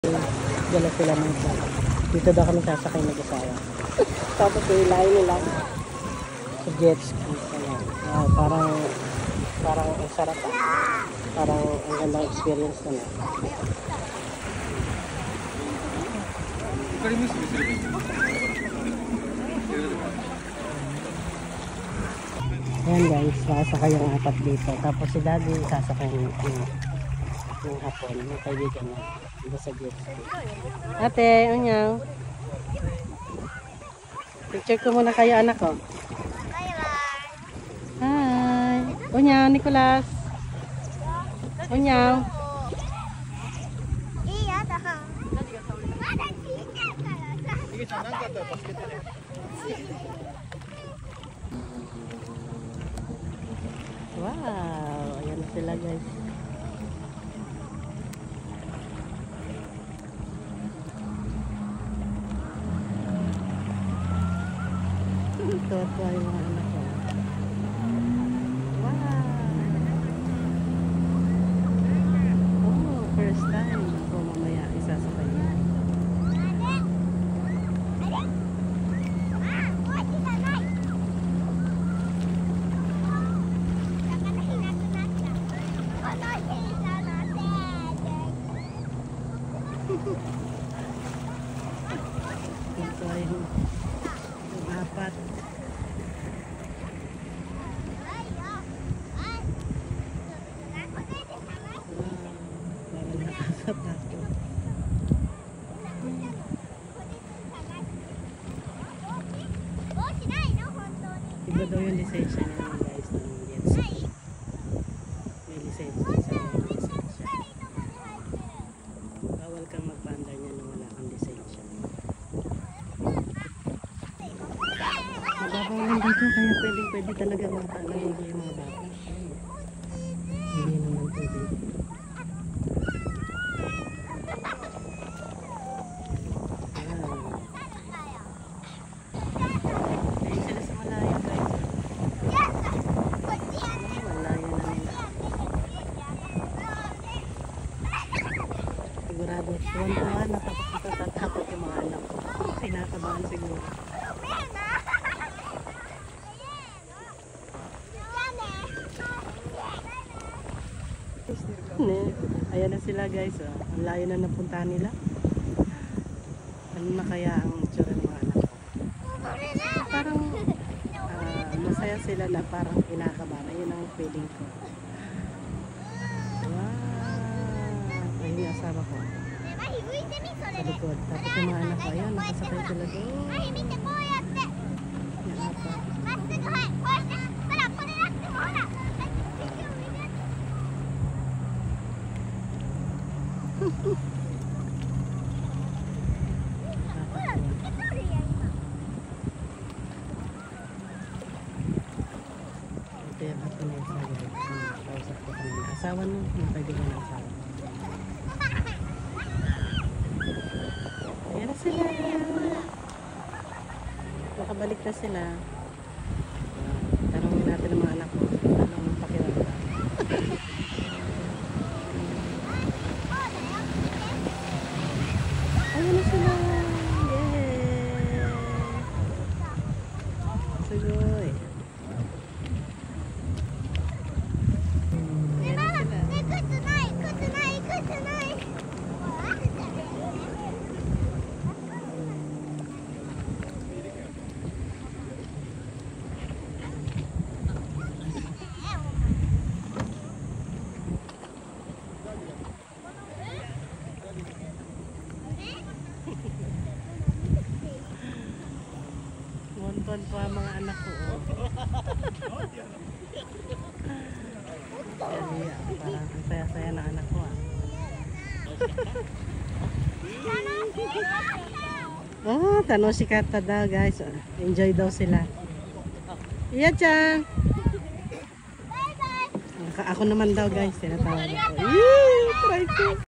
Dala sila ng vlog. Dito daw kami sasakay mag-asawa. Tapos hilahin nila sa jet ski. Parang ang sarap. Parang ang gandang experience naman. Ayan guys, sasakay yung apat dito. Tapos si daddy sasakay yung hapon, yung kaibigan niya. Dito sa jet ski. Ate, unyaw. Picture ko muna kayo anak ko. Hi. Unyaw, Nicolas. Unyaw. Wow, ayan na sila guys. Tuwa-tuwa yung mga anak ko. Wow. Oh, first time. Ako mamaya isasakay niya. Ito ay yung apat. Iba daw yung lisensya niya guys ng jet ski. May lisensya sa lisensya. Bawal kang magpandar niya nung wala kang lisensya. Mababaw lang dito kaya pwede talaga magpalagay yung mga bata. Hindi naman tubig. Sigurado, tuwan-tuwan na tapos yung mga anak ko. Kinakabahan siguro. Ayan na sila guys. Oh. Ang layo na napuntahan nila. Ano na kaya ang itsura ng mga anak ko? Parang masaya sila na parang kinakabahan. Ayun ang feeling ko. Ayun yung asawa ko sa likod. Tapos yung mga anak ko, ayan, nakasakay sila doon. Yung apat. Ito yung ato na yung kausap ko kanina. Asawa nun, yung kaibigan ng asawa. Ayan na sila. Nakabalik na sila. Tanongin natin ang mga anak ko. Anong pakiramdam? Ayan na sila. Yay! Sugoy. Monton po ang mga anak ko. Parang ang saya-saya na anak ko. Tanoshikatta daw guys. Enjoy daw sila. Iya-chan! Ako naman daw guys. Tinatawag ako. Try ko.